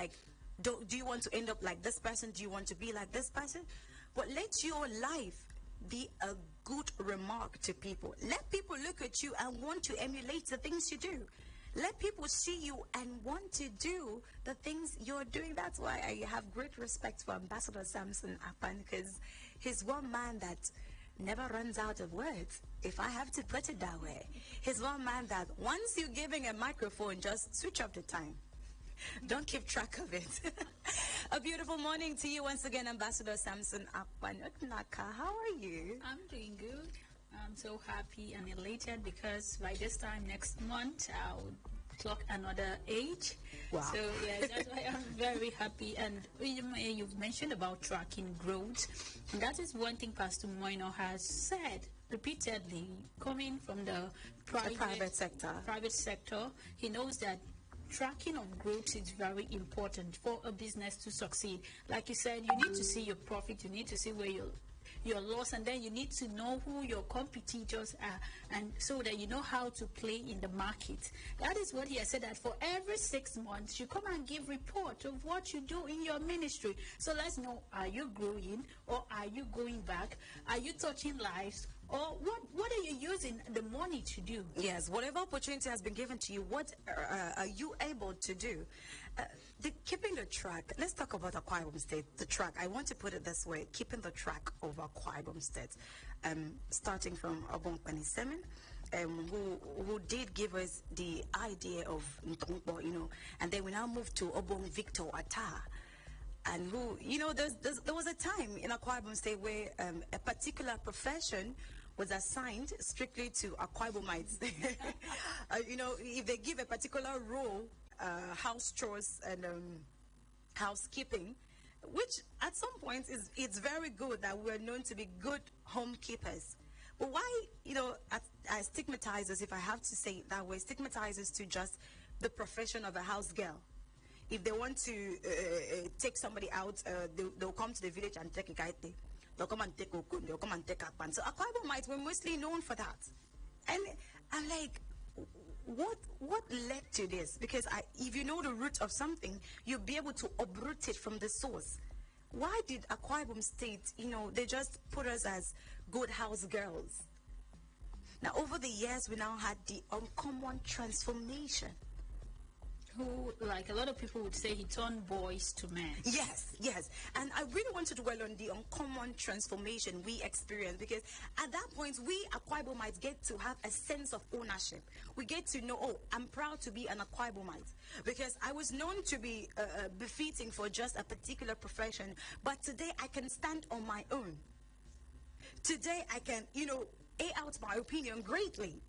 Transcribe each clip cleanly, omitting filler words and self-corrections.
like, do you want to end up like this person? Do you want to be like this person? But let your life be a good remark to people. Let people look at you and want to emulate the things you do. Let people see you and want to do the things you're doing. That's why I have great respect for Ambassador Samson Akpan, because he's one man that never runs out of words, if I have to put it that way. He's one man that once you're giving a microphone, just switch off the time. Don't keep track of it. A beautiful morning to you once again, Ambassador Samson Akpan. How are you? I'm doing good. I'm so happy and elated because by this time next month I'll clock another age. Wow. So yeah, that's why I'm very happy. And you've mentioned about tracking growth. And that is one thing Pastor Moino has said repeatedly, coming from the private sector. He knows that tracking of growth is very important for a business to succeed. Like you said, you need to see your profit, you need to see where your loss, and then you need to know who your competitors are, and so that you know how to play in the market. That is what he has said, that for every 6 months you come and give report of what you do in your ministry. So let's know, are you growing or are you going back? Are you touching lives? Or what are you using the money to do? Yes, whatever opportunity has been given to you, what are you able to do? Keeping the track, let's talk about Akwa Ibom State, the track. I want to put it this way, keeping the track of Akwa Ibom State, starting from Obong Panisemen, who did give us the idea of Ntongbo, and then we now move to Obong Victor Atta. And who, there was a time in Akwa Ibom State where a particular profession was assigned strictly to Akwa Ibomites. If they give a particular role, house chores and housekeeping, which at some point it's very good that we're known to be good homekeepers. But why, I stigmatize us, if I have to say it that way, stigmatizes to just the profession of a house girl. If they want to take somebody out, they'll come to the village and take a kaite. They'll come and take okun, they'll come and take akpan. So Akwa Ibomites were mostly known for that. And I'm like, what led to this? Because if you know the root of something, you'll be able to uproot it from the source. Why did Akwa Ibom State, they just put us as good house girls? Now, over the years, we now had the uncommon transformation. Who, like a lot of people would say, he turned boys to men. Yes. And I really want to dwell on the uncommon transformation we experienced, because at that point, we Akwa Ibomites get to have a sense of ownership. We get to know, oh, I'm proud to be an Akwa Ibomite, because I was known to be befitting for just a particular profession, but today I can stand on my own. Today I can, air out my opinion greatly.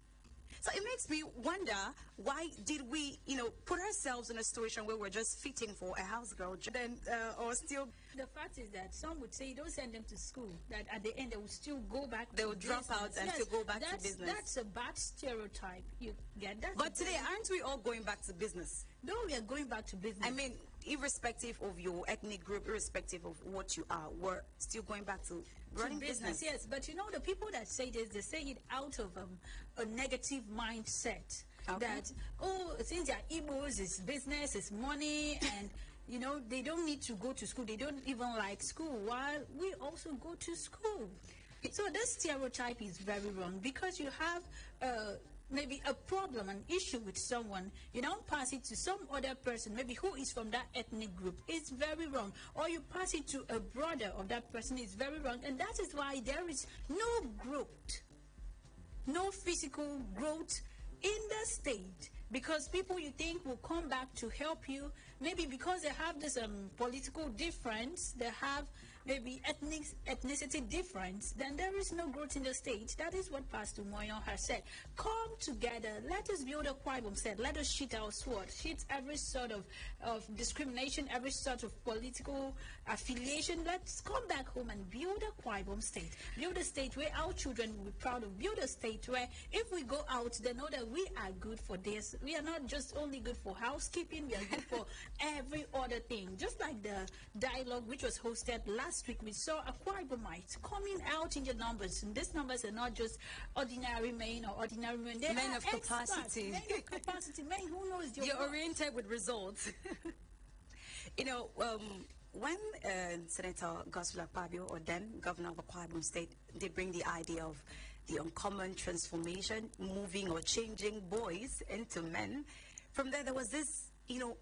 So it makes me wonder, why did we, put ourselves in a situation where we're just fitting for a house girl, then, or still... The fact is that some would say, don't send them to school, that at the end they will still go back They will drop out and still go back to business. That's a bad stereotype. You get that? But today, aren't we all going back to business? No, we are going back to business. I mean, irrespective of your ethnic group, irrespective of what you are, we're still going back to running business. Yes, but the people that say this, they say it out of a negative mindset. Okay. That, since they're Igbos, it's business, it's money, and they don't need to go to school. They don't even like school, while we also go to school. So this stereotype is very wrong, because you have maybe a problem, an issue with someone, you don't pass it to some other person, maybe who is from that ethnic group. It's very wrong. Or you pass it to a brother of that person. It's very wrong. And that is why there is no growth, no physical growth in the state, because people you think will come back to help you, maybe because they have this political difference, they have maybe ethnicity difference, then there is no growth in the state. That is what Pastor Moyo has said. Come together, let us build a Akwa Ibom State, let us sheet our sword, sheet every sort of discrimination, every sort of political affiliation. Let's come back home and build a Akwa Ibom State. Build a state where our children will be proud of. Build a state where if we go out, they know that we are good for this. We are not just only good for housekeeping, we are good for every other thing. Just like the dialogue which was hosted last week, we saw Akwa Ibomites coming out in the numbers. And these numbers are not just ordinary men or ordinary women. They men are of experts, capacity. Men of capacity, men who knows You're oriented with results. You know, when Senator Godswill Akpabio, or then Governor of Akwa Ibom State, did bring the idea of the uncommon transformation, moving or changing boys into men, from there was this,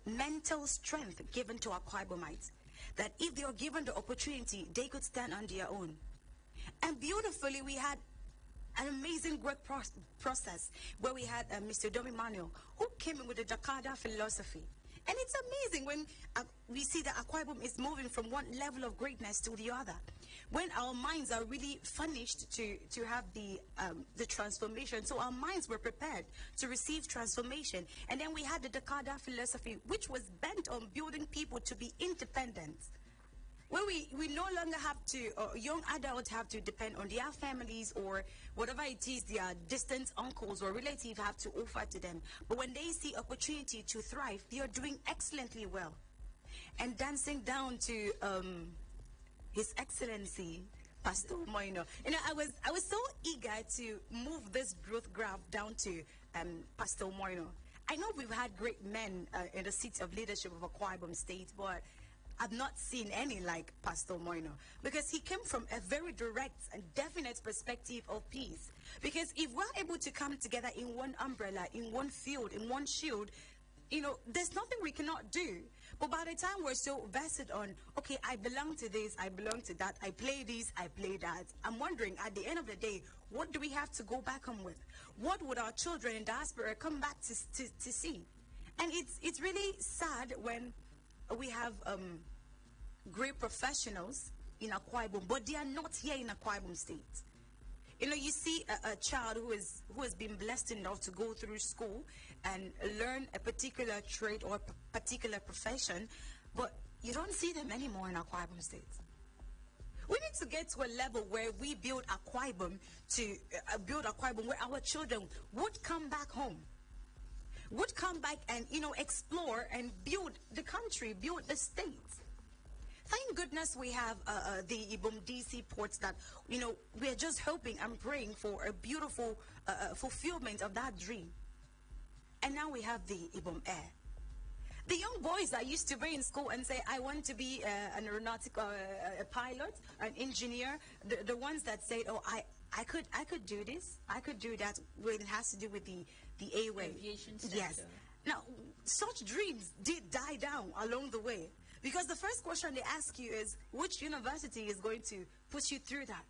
mental strength given to Akwa Ibomites, that if they were given the opportunity, they could stand on their own. And beautifully, we had an amazing work process where we had Mr. Domi Manuel, who came in with the Jakarta philosophy. And it's amazing when we see that Akwa Ibom is moving from one level of greatness to the other. When our minds are really furnished to have the transformation. So our minds were prepared to receive transformation. And then we had the Jakarta philosophy, which was bent on building people to be independent. Where we no longer have to, young adults have to depend on their families or whatever it is their distant uncles or relatives have to offer to them. But when they see opportunity to thrive, they are doing excellently well. And dancing down to His Excellency, Pastor Moino. I was so eager to move this growth graph down to Pastor Moino. I know we've had great men in the seats of leadership of Akwa Ibom State, but I've not seen any like Pastor Moino, because he came from a very direct and definite perspective of peace. Because if we're able to come together in one umbrella, in one field, in one shield, there's nothing we cannot do. But by the time we're so vested on, okay, I belong to this, I belong to that, I play this, I play that, I'm wondering, at the end of the day, what do we have to go back home with? What would our children in diaspora come back to see? And it's really sad when we have great professionals in Akwa Ibom, but they are not here in Akwa Ibom State. You see a child who has been blessed enough to go through school and learn a particular trade or particular profession, but you don't see them anymore in Akwa Ibom State. We need to get to a level where we build Akwa Ibom where our children would come back home, would come back and explore and build the country, build the state. Thank goodness we have the Ibom DC ports that, we're just hoping and praying for a beautiful fulfillment of that dream. And now we have the Ibom Air. The young boys that used to be in school and say, I want to be an aeronautical a pilot, an engineer, the ones that say, oh, I could do this, I could do that, when it has to do with the A-way. Aviation sector. Yes. Now, such dreams did die down along the way. Because the first question they ask you is, which university is going to push you through that?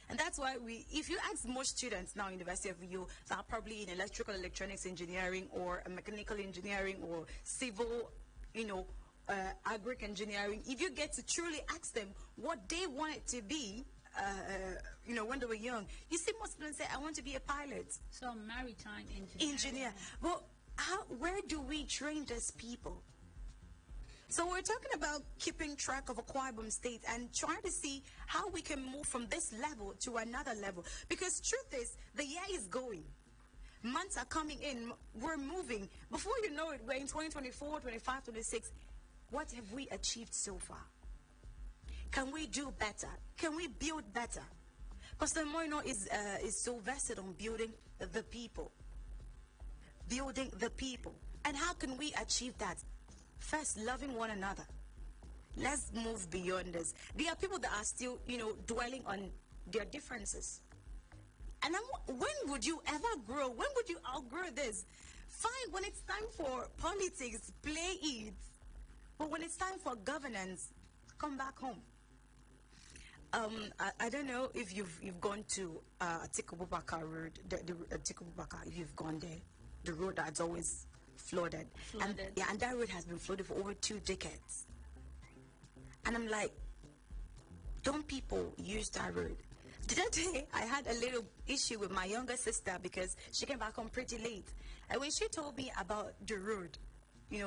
And that's why if you ask most students now in the University of U, that are probably in electrical electronics engineering or mechanical engineering or civil, agric engineering, if you get to truly ask them what they want it to be, when they were young, you see most students say, I want to be a pilot. So maritime engineer. But where do we train these people? So we're talking about keeping track of Akwa Ibom State and trying to see how we can move from this level to another level. Because truth is, the year is going. Months are coming in. We're moving. Before you know it, we're in 2024, 25, 26. What have we achieved so far? Can we do better? Can we build better? Pastor Moino is so vested on building the people. Building the people. And how can we achieve that? First, loving one another. Let's move beyond this. There are people that are still, dwelling on their differences. And when would you ever grow? When would you outgrow this? Fine, when it's time for politics, play it. But when it's time for governance, come back home. I don't know if you've gone to Atiku Abubakar Road, the Atiku Abubakar, if you've gone there, the road that's always flooded. And that road has been flooded for over 2 decades. And I'm like, don't people use that road? The other day, I had a little issue with my younger sister because she came back home pretty late. And when she told me about the road,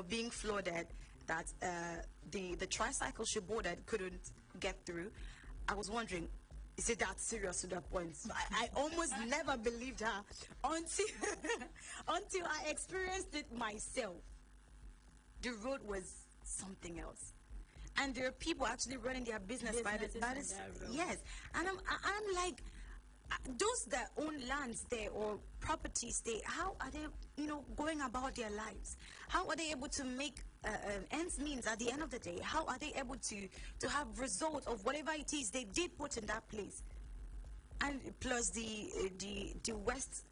being flooded, that the tricycle she boarded couldn't get through, I was wondering, is it that serious to that point? I almost never believed her until I experienced it myself. The road was something else. And there are people actually running their business by this. Yes. And I'm like, those that own lands there or properties there, how are they, going about their lives? How are they able to make ends means at the end of the day? How are they able to have results of whatever it is they did put in that place? And plus the waste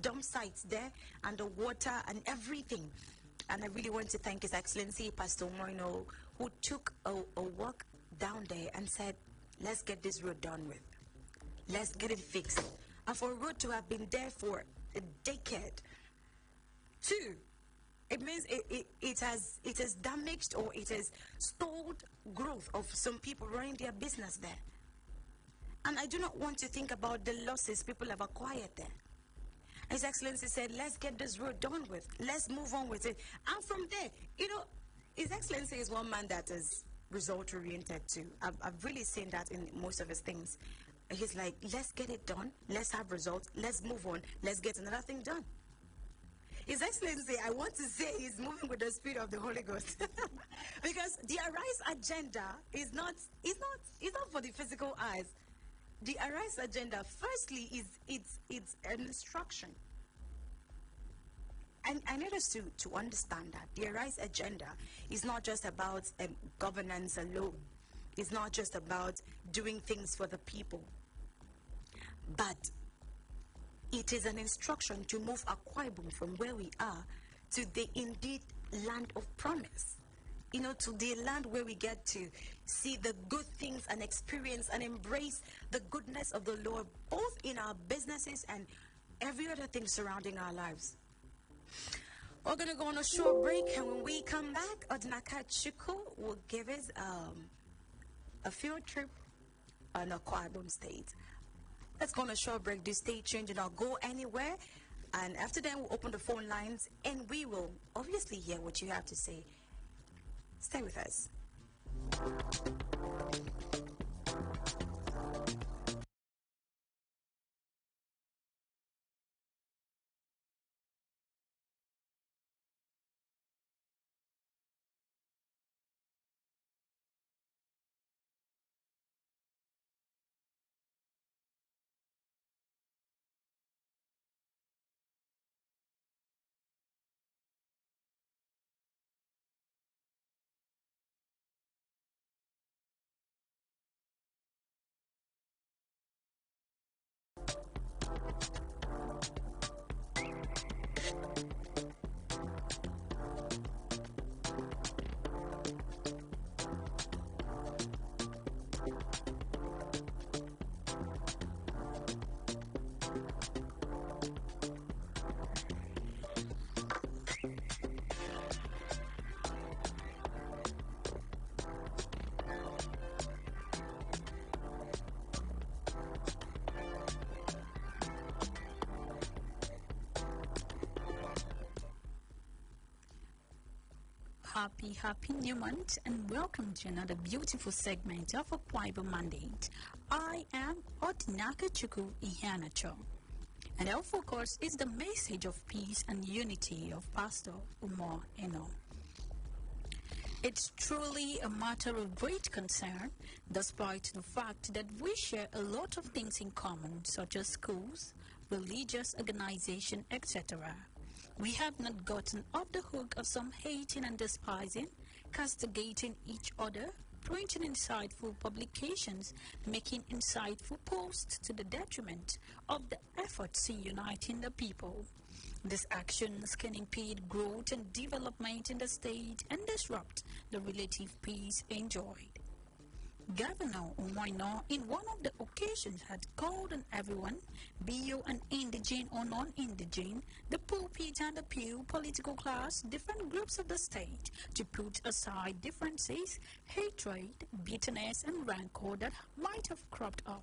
dump sites there, and the water and everything. And I really want to thank His Excellency Pastor Moino, who took a walk down there and said, let's get this road done with. Let's get it fixed. And for a road to have been there for a decade, two, it means it has damaged, or it has stalled growth of some people running their business there. And I do not want to think about the losses people have acquired there. His Excellency said, let's get this road done with. Let's move on with it. And from there, His Excellency is one man that is result-oriented too. I've really seen that in most of his things. He's like, let's get it done. Let's have results. Let's move on. Let's get another thing done. His Excellency, I want to say, he's moving with the speed of the Holy Ghost. Because the Arise agenda is not for the physical eyes. The Arise agenda, firstly, it's an instruction. And I need us to understand that the Arise agenda is not just about governance alone. It's not just about doing things for the people. But it is an instruction to move Akwa Ibom from where we are to the indeed land of promise. To the land where we get to see the good things and experience and embrace the goodness of the Lord, both in our businesses and every other thing surrounding our lives. We're going to go on a short break, and when we come back, Odinaka Chuku will give us a field trip on Akwa Ibom State. Let's go on a short break. Do stay tuned, and I'll go anywhere. And after that, we'll open the phone lines, and we will obviously hear what you have to say. Stay with us. Happy new month, and welcome to another beautiful segment of Akwa Ibom Mandate. I am Odinaka Chuku Ihanacho, and our focus is the message of peace and unity of Pastor Umar Eno. It's truly a matter of great concern, despite the fact that we share a lot of things in common, such as schools, religious organization, etc. We have not gotten off the hook of some hating and despising, castigating each other, printing insightful publications, making insightful posts to the detriment of the efforts in uniting the people. These actions can impede growth and development in the state and disrupt the relative peace enjoyed. Governor Umoino, in one of the occasions, had called on everyone, be you an indigene or non-indigene, the pulpit and the pew, political class, different groups of the state, to put aside differences, hatred, bitterness, and rancor that might have cropped up,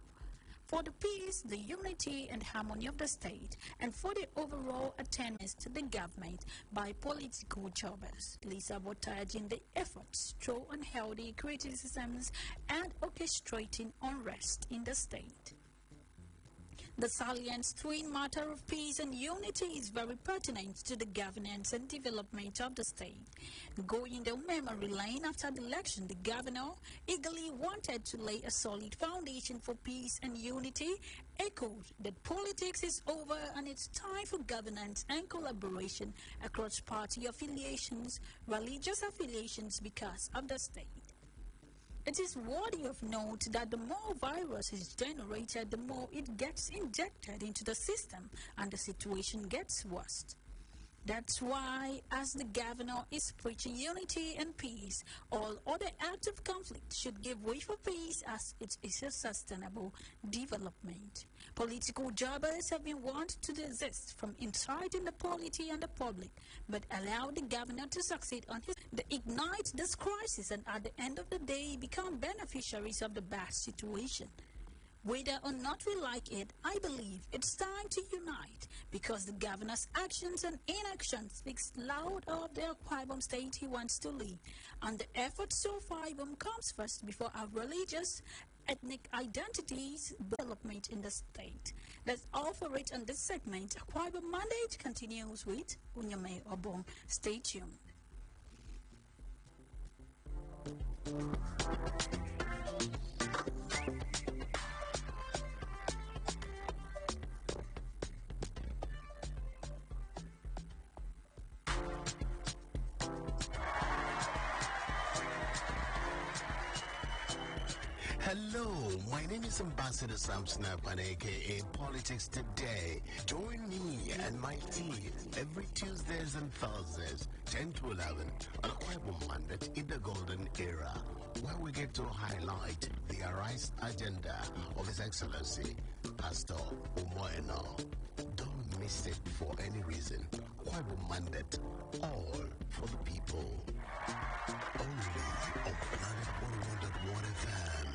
for the peace, the unity, and harmony of the state, and for the overall attendance to the government by political jobbers, sabotaging the efforts through unhealthy criticisms and orchestrating unrest in the state. The salient twin matter of peace and unity is very pertinent to the governance and development of the state. Going down memory lane after the election, the governor eagerly wanted to lay a solid foundation for peace and unity, echoed that politics is over and it's time for governance and collaboration across party affiliations, religious affiliations because of the state. It is worthy of note that the more virus is generated, the more it gets injected into the system and the situation gets worse. That's why, as the governor is preaching unity and peace, all other acts of conflict should give way for peace as it is a sustainable development. Political jobbers have been warned to desist from inciting the polity and the public, but allow the governor to succeed on his ignite this crisis and at the end of the day become beneficiaries of the bad situation. Whether or not we like it, I believe it's time to unite because the governor's actions and inaction speaks loud of the Akwa Ibom state he wants to lead, and the effort so far Ibom comes first before our religious, ethnic identities development in the state. That's all for it on this segment. Akwa Ibom Mandate continues with Unyame Obong. Stay tuned. Hello, my name is Ambassador Sam Snapan, aka Politics Today. Join me and my team every Tuesdays and Thursdays, 10 to 11, on Akwa Ibom Mandate in the Golden Era, where we get to highlight the arise agenda of His Excellency, Pastor Umoeno. Don't miss it for any reason. Akwa Ibom Mandate, all for the people. Only on Planet 101.1 FM.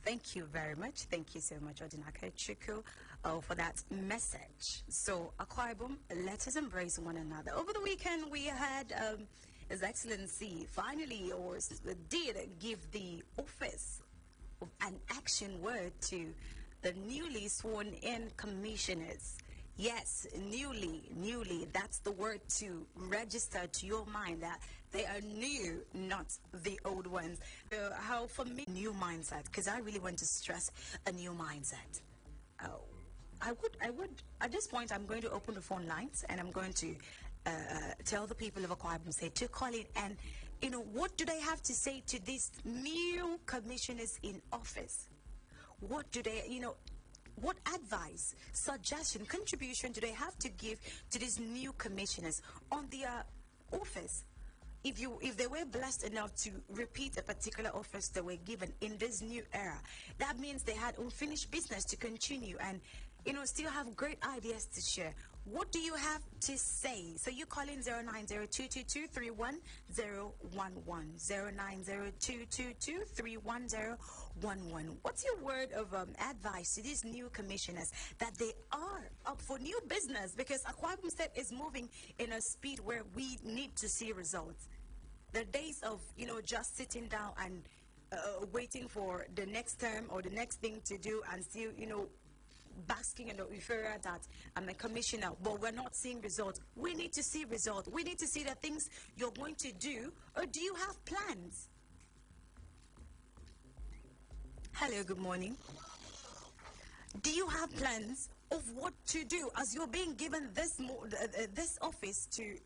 Thank you very much. Thank you so much, Odinaka Chuku, for that message. So, Akwa Ibom, let us embrace one another. Over the weekend, we had His Excellency finally did give the office of an action word to the newly sworn-in commissioners. Yes, newly, that's the word to register to your mind that they are new, not the old ones. How for me, new mindset, because I really want to stress a new mindset. I would, at this point, I'm going to open the phone lines and I'm going to tell the people of Akwa Ibom State to call in and, what do they have to say to these new commissioners in office? What do they, what advice, suggestion, contribution do they have to give to these new commissioners on their office? If they were blessed enough to repeat a particular office they were given in this new era, that means they had unfinished business to continue and still have great ideas to share. What do you have to say? So you call in 090-222-31011, 090-222-31011. What's your word of advice to these new commissioners that they are up for new business? Because Akwa Ibom State is moving in a speed where we need to see results. The days of, just sitting down and waiting for the next term or the next thing to do and still, basking in the euphoria that I'm a commissioner, but we're not seeing results. We need to see results. We need to see the things you're going to do, or do you have plans? Hello, good morning. Do you have plans of what to do as you're being given this office to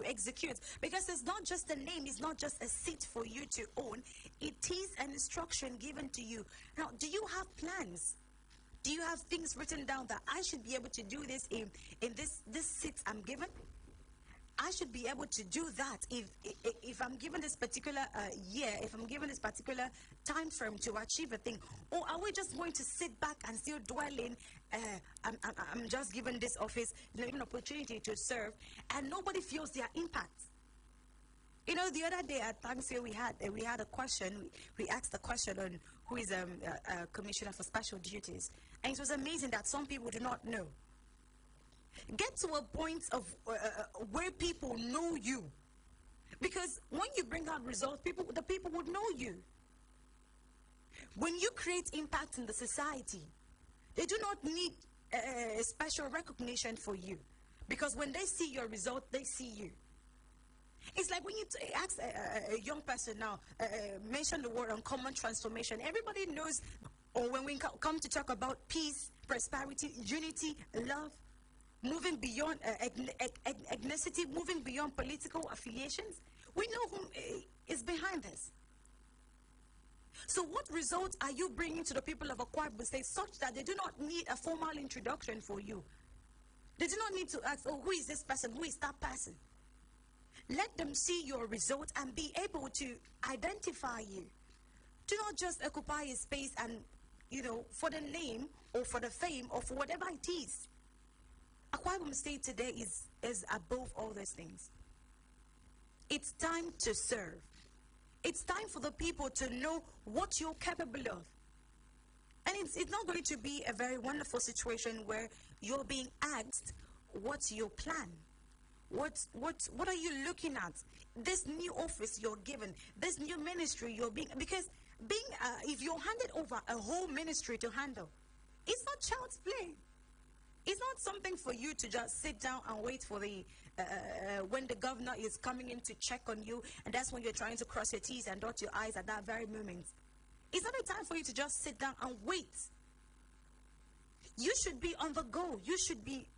execute? Because it's not just a name, it's not just a seat for you to own. It is an instruction given to you. Now, do you have plans? Do you have things written down that I should be able to do this in this seat I'm given? I should be able to do that if I'm given this particular year, if I'm given this particular time frame to achieve a thing. Or are we just going to sit back and still dwell in, I'm just given this office, an opportunity to serve, and nobody feels their impact? You know, the other day at Thanksgiving we had a question. We asked a question on who is a commissioner for special duties, and it was amazing that some people do not know. Get to a point of where people know you, because when you bring out results, the people would know you. When you create impact in the society, they do not need a special recognition for you, because when they see your result, they see you. It's like when you ask a young person now, mention the word uncommon transformation. Everybody knows, or when we come to talk about peace, prosperity, unity, love, moving beyond ethnicity, moving beyond political affiliations, we know who is behind this. So what results are you bringing to the people of Akwa Ibom State such that they do not need a formal introduction for you? They do not need to ask, oh, who is this person? Who is that person? Let them see your result and be able to identify you. Do not just occupy a space and, for the name or for the fame or for whatever it is. Akwa Ibom State today is above all those things. It's time to serve. It's time for the people to know what you're capable of. And it's not going to be a very wonderful situation where you're being asked, what's your plan? What are you looking at? This new office you're given, this new ministry you're being, because if you're handed over a whole ministry to handle, it's not child's play. It's not something for you to just sit down and wait for when the governor is coming in to check on you, and that's when you're trying to cross your T's and dot your I's at that very moment. It's not a time for you to just sit down and wait. You should be on the go. You should be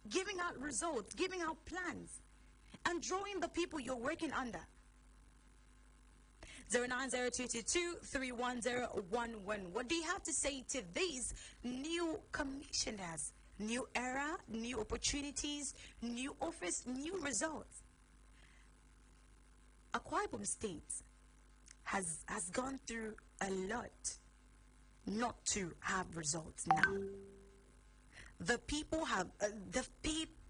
giving out results, giving out plans, and drawing the people you're working under. 09022231011. What do you have to say to these new commissioners? New era, new opportunities, new office, new results. Akwa Ibom State has gone through a lot not to have results now. The people have,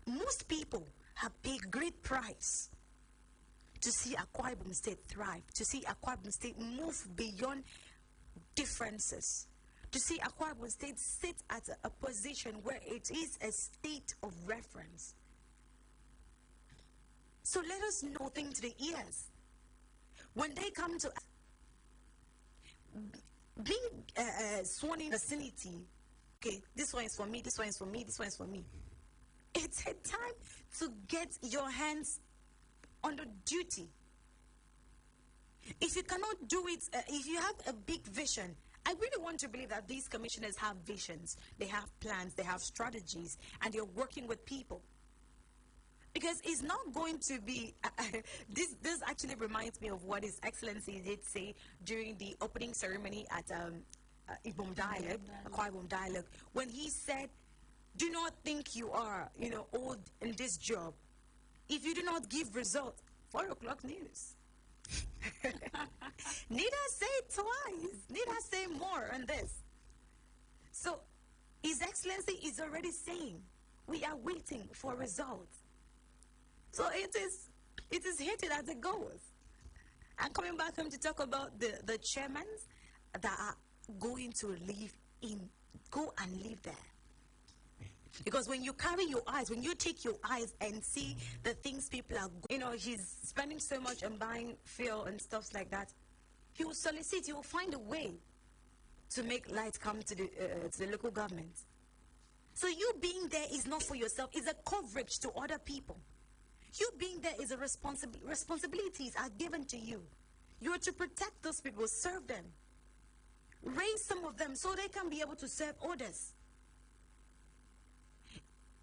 most people have paid great price to see Akwa Ibom State thrive, to see Akwa Ibom State move beyond differences, to see Akwa Ibom State sit at a position where it is a state of reference. So let us know things to the ears. When they come to being sworn in vicinity, okay, this one is for me, this one is for me, this one is for me. It's a time to get your hands on the duty. If you cannot do it, if you have a big vision, I really want to believe that these commissioners have visions, they have plans, they have strategies, and they're working with people. Because it's not going to be, this actually reminds me of what His Excellency did say during the opening ceremony at Ibom Dialogue, Akwa Ibom Dialogue, when he said, do not think you are, old in this job. If you do not give results, 4 o'clock news. Need I say twice? Need I say more on this? So, His Excellency is already saying, we are waiting for results. So it is hated as it goes. And coming back home to talk about the chairmen that are going to go and live there. Because when you carry your eyes, when you take your eyes and see the things people are, he's spending so much on buying fuel and stuff like that, he will solicit, he will find a way to make light come to the local government. So you being there is not for yourself, it's a coverage to other people. You being there is a responsibilities are given to you. You are to protect those people, serve them, raise some of them so they can be able to serve others.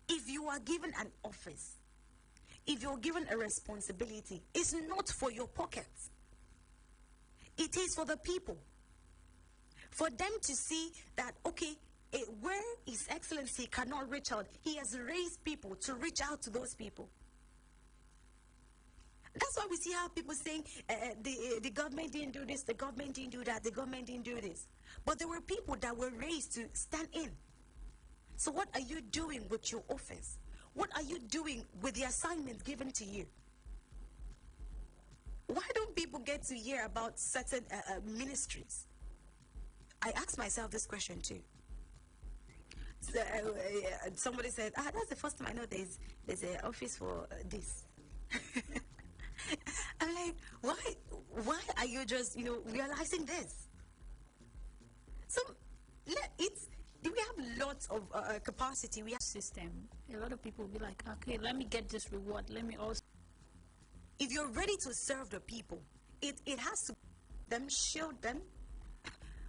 If you are given an office, if you're given a responsibility, it's not for your pockets. It is for the people. For them to see that, okay, where His Excellency cannot reach out, he has raised people to reach out to those people. That's why we see how people saying the government didn't do this, the government didn't do that, the government didn't do this. But there were people that were raised to stand in. So what are you doing with your office? What are you doing with the assignment given to you? Why don't people get to hear about certain ministries? I asked myself this question too. So, somebody said, that's the first time I know there's an office for this. I'm like, why are you just, realizing this? So, we have lots of capacity. We have System. A lot of people will be like, okay, let me get this reward. Let me also. If you're ready to serve the people, it has to them, shield them.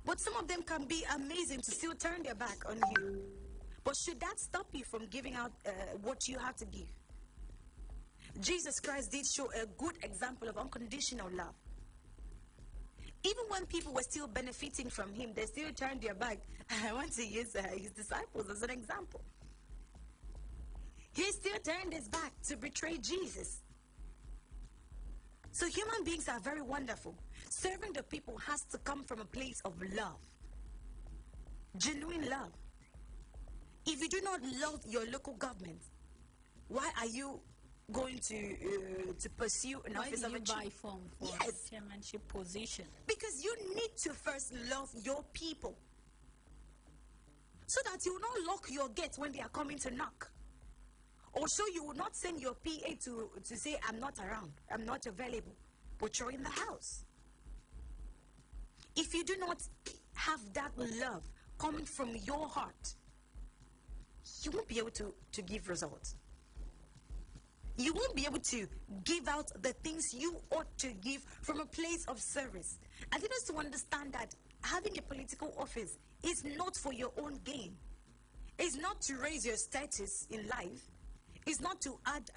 But some of them can be amazing to still turn their back on you. But should that stop you from giving out what you have to give? Jesus Christ did show a good example of unconditional love. Even when people were still benefiting from him, they still turned their back. I want to use his disciples as an example. He still turned his back to betray Jesus. So human beings are very wonderful. Serving the people has to come from a place of love. Genuine love. If you do not love your local government, why are you going to pursue an office of a buy form for chairmanship position? Because you need to first love your people, so that you will not lock your gate when they are coming to knock. Or so you will not send your PA to say, I'm not around, I'm not available, but you're in the house. If you do not have that love coming from your heart, you won't be able to give results. You won't be able to give out the things you ought to give from a place of service. I need us to understand that having a political office is not for your own gain. It's not to raise your status in life. It's not to add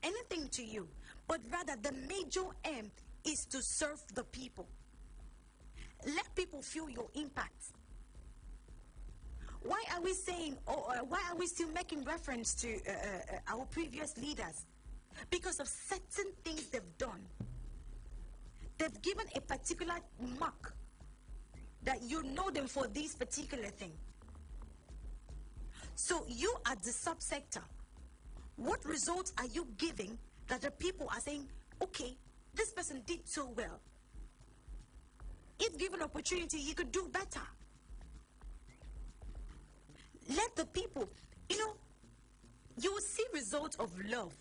anything to you. But rather, the major aim is to serve the people. Let people feel your impact. Why are we saying, why are we still making reference to our previous leaders? Because of certain things they've done. They've given a particular mark that you know them for this particular thing. So you at the subsector, what results are you giving that the people are saying, okay, this person did so well. If given opportunity, he could do better. Let the people, you will see results of love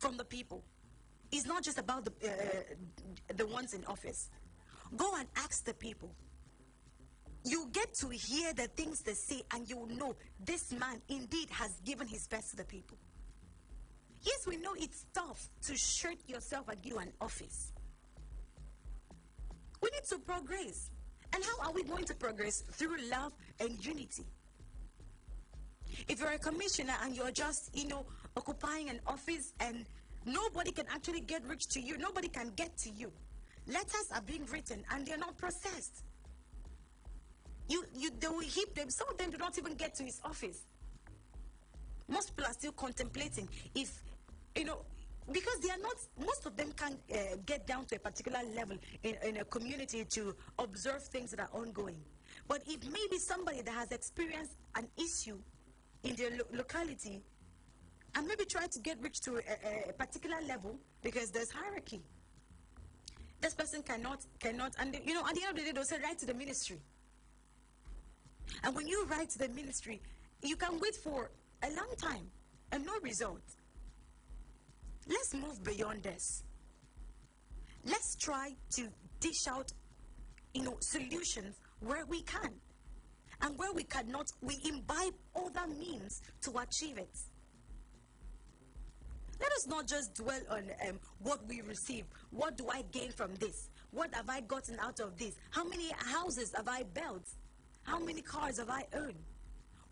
from the people. It's not just about the ones in office. Go and ask the people. You get to hear the things they say, and you will know this man indeed has given his best to the people. Yes, we know it's tough to shirt yourself and give an office. We need to progress. And how are we going to progress? Through love and unity. If you're a commissioner and you're just, occupying an office and nobody can actually get rich to you, nobody can get to you. Letters are being written and they're not processed. They will heap them. Some of them do not even get to his office. Most people are still contemplating if, because they are not, most of them can't get down to a particular level in a community to observe things that are ongoing. But if maybe somebody that has experienced an issue in their locality and maybe try to get rich to a particular level, because there's hierarchy. This person cannot, and at the end of the day, they'll say, write to the ministry. And when you write to the ministry, you can wait for a long time and no result. Let's move beyond this. Let's try to dish out, solutions where we can. And where we cannot, we imbibe other means to achieve it. Let us not just dwell on what we receive. What do I gain from this? What have I gotten out of this? How many houses have I built? How many cars have I owned?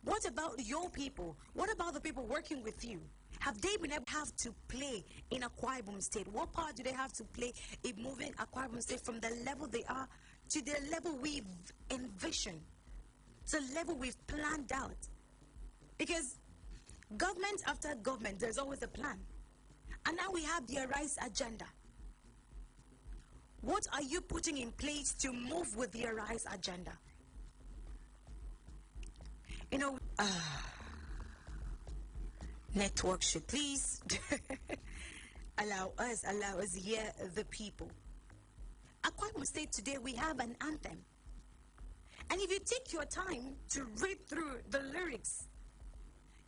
What about your people? What about the people working with you? Have they been able to have to play in Akwa Ibom State? What part do they have to play in moving Akwa Ibom State from the level they are to the level we've envisioned, to the level we've planned out? Because government after government, there's always a plan. And now we have the Arise agenda. What are you putting in place to move with the Arise agenda? Network should please allow us hear the people. Akwa Ibom State today, we have an anthem. And if you take your time to read through the lyrics,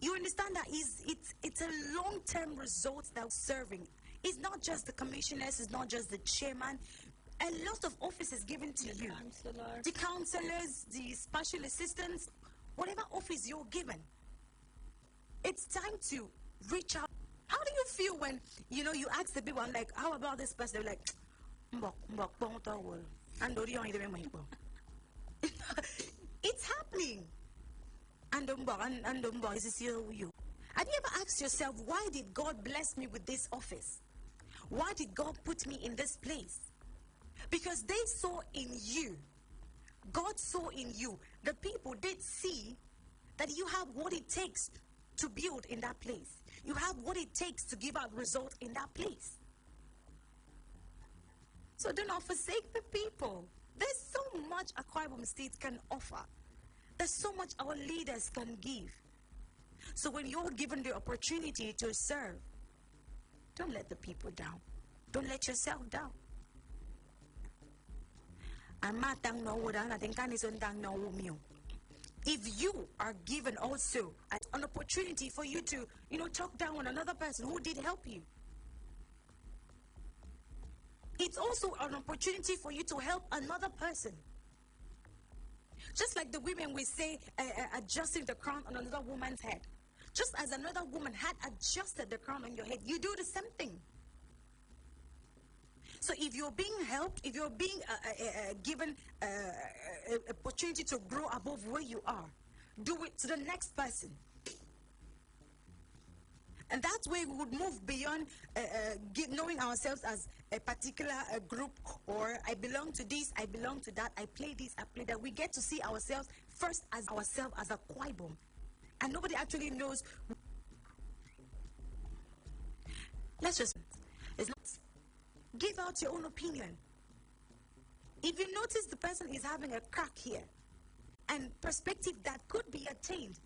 you understand that it's a long-term result that we're serving. It's not just the commissioners, it's not just the chairman. A lot of offices given to you. The counselors, the special assistants, whatever office you're given. It's time to reach out. How do you feel when, you ask the people, I'm like, how about this person? They're like, it's happening. And is this you? Have you ever asked yourself, why did God bless me with this office? Why did God put me in this place? Because they saw in you. God saw in you. The people did see that you have what it takes to build in that place. You have what it takes to give out results in that place. So do not forsake the people. There's so much Akwa Ibom State can offer. There's so much our leaders can give. So when you're given the opportunity to serve, don't let the people down. Don't let yourself down. If you are given also an opportunity for you to, talk down on another person who did help you, it's also an opportunity for you to help another person. Just like the women we say adjusting the crown on another woman's head. Just as another woman had adjusted the crown on your head, you do the same thing. So if you're being helped, if you're being given an opportunity to grow above where you are, do it to the next person. And that's where we would move beyond knowing ourselves as a particular group, or I belong to this, I belong to that, I play this, I play that. We get to see ourselves first as ourselves as Akwa Ibom. And nobody actually knows. Give out your own opinion. If you notice the person is having a crack here, and perspective that could be attained,